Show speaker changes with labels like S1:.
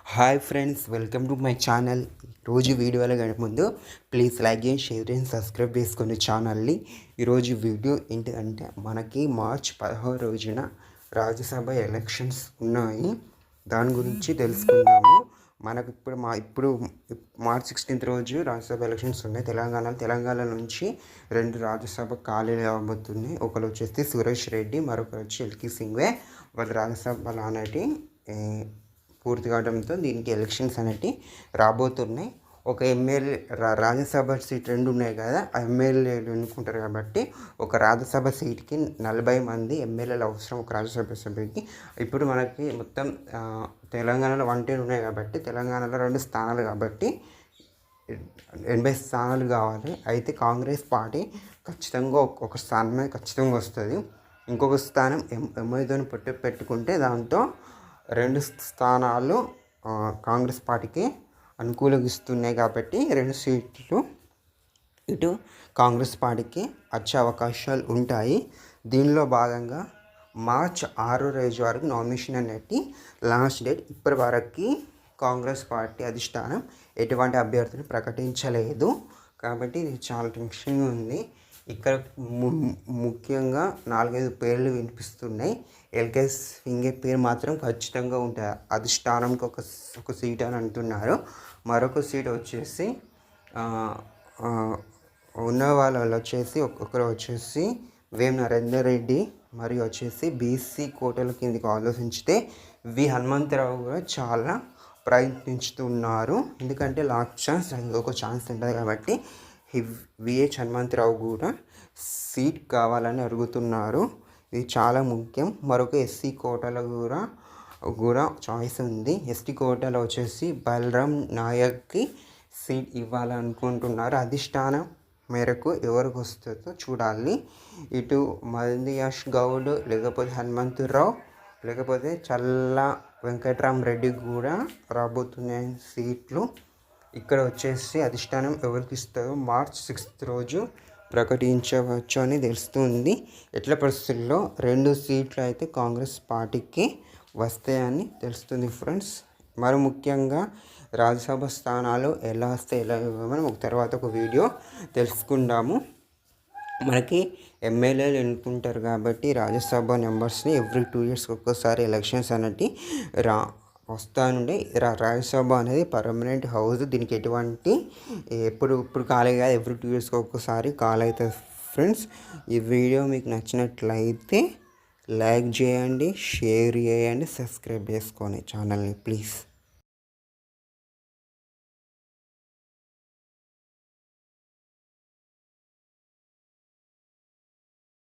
S1: Hi friends, welcome to my channel. రోజు వీడియోలో ముందు ప్లీజ్ లైక్ చేయండి, షేర్ చేయండి, సబ్స్క్రైబ్ చేసుకుని ఛానల్ని. ఈరోజు వీడియో ఏంటంటే మనకి మార్చ్ 16 రోజున రాజ్యసభ ఎలక్షన్స్ ఉన్నాయి. దాని గురించి తెలుసుకుందాము. మనకు ఇప్పుడు మార్చ్ 16 రోజు రాజ్యసభ ఎలక్షన్స్ ఉన్నాయి తెలంగాణ నుంచి 2 రాజ్యసభ ఖాళీలు అవ్వబోతున్నాయి. ఒకరు వచ్చేసి సురేష్ రెడ్డి, మరొకరు వచ్చి ఎల్కి సింగ్వే. వాళ్ళు రాజ్యసభలో అనేటి పూర్తి కావడంతో దీనికి ఎలక్షన్స్ అనేవి రాబోతున్నాయి. ఒక ఎమ్మెల్యే రాజ్యసభ సీట్ 2 ఉన్నాయి కదా, ఆ ఎమ్మెల్యేలు ఎన్నుకుంటారు కాబట్టి ఒక రాజ్యసభ సీట్కి 40 మంది ఎమ్మెల్యేలు అవసరం ఒక రాజ్యసభ సభ్యుడికి. ఇప్పుడు మనకి మొత్తం తెలంగాణలో 110 ఉన్నాయి కాబట్టి తెలంగాణలో 2 స్థానాలు కాబట్టి 80 స్థానాలు కావాలి. అయితే కాంగ్రెస్ పార్టీ ఖచ్చితంగా ఒక స్థానమే ఖచ్చితంగా వస్తుంది. ఇంకొక స్థానం ఎంఐతోని పెట్టుకుంటే దాంతో 2 స్థానాలు కాంగ్రెస్ పార్టీకి అనుకూలిస్తున్నాయి కాబట్టి 2 సీట్లు ఇటు కాంగ్రెస్ పార్టీకి వచ్చే అవకాశాలు ఉంటాయి. దీనిలో భాగంగా మార్చ్ 6 రోజు వరకు నామినేషన్ అనేది లాస్ట్ డేట్. ఇప్పటి వరకు కాంగ్రెస్ పార్టీ అధిష్టానం ఎటువంటి అభ్యర్థులు ప్రకటించలేదు కాబట్టి ఇది చాలా టెన్షన్గా ఉంది. ఇక్కడ ముఖ్యంగా 4-5 పేర్లు వినిపిస్తున్నాయి. ఎల్కే సింగే పేరు మాత్రం ఖచ్చితంగా ఉంటుంది. అధిష్టానంకి ఒక సీట్ అని అంటున్నారు. మరొక సీట్ వచ్చేసి ఉన్న వాళ్ళు వచ్చేసి ఒకరు వచ్చేసి వేం నరేందర్ రెడ్డి, మరియు వచ్చేసి బీసీ కోటల కిందకి ఆలోచించితే హనుమంతరావు కూడా చాలా ప్రయత్నిస్తున్నారు. ఎందుకంటే లాస్ట్ ఛాన్స్ ఒక ఛాన్స్ ఉంటుంది కాబట్టి హనుమంతరావు కూడా సీట్ కావాలని అడుగుతున్నారు. ఇది చాలా ముఖ్యం. మరొక ఎస్సీ కోటలో కూడా చాయిస్ ఉంది. ఎస్టీ కోటలో వచ్చేసి బలరాం నాయక్కి సీట్ ఇవ్వాలనుకుంటున్నారు. అధిష్టానం మేరకు ఎవరికి వస్తుందో చూడాలి. ఇటు మల్లియాష్ గౌడ్, లేకపోతే హనుమంతరావు, లేకపోతే చల్లా వెంకట్రామరెడ్డి కూడా రాబోతున్నాయి సీట్లు. ఇక్కడ వచ్చేసి అధిష్టానం ఎవరికి ఇస్తారో మార్చ్ 6 రోజు ప్రకటించవచ్చు అని తెలుస్తుంది. ఎట్ల పరిస్థితుల్లో 2 సీట్లు అయితే కాంగ్రెస్ పార్టీకి వస్తాయని తెలుస్తుంది ఫ్రెండ్స్. మరి ముఖ్యంగా రాజ్యసభ స్థానాలు ఎలా వస్తాయి, ఎలా ఇవ్వమని తర్వాత ఒక వీడియో తెలుసుకుందాము. మనకి ఎమ్మెల్యేలు ఎన్నుకుంటారు కాబట్టి రాజ్యసభ మెంబర్స్ని ఎవ్రీ 2 years ఒక్కసారి ఎలక్షన్స్ అనేవి వస్తానుండే. రాజ్యసభ అనేది పర్మనెంట్ హౌస్. దీనికి ఎటువంటి ఇప్పుడు ఖాళీ కాదు, ఎవ్రీ 2 years ఒక్కసారి ఖాళీ అవుతుంది ఫ్రెండ్స్. ఈ వీడియో మీకు నచ్చినట్లయితే లైక్ చేయండి, షేర్ చేయండి, సబ్స్క్రైబ్ చేసుకోండి ఛానల్ని ప్లీజ్.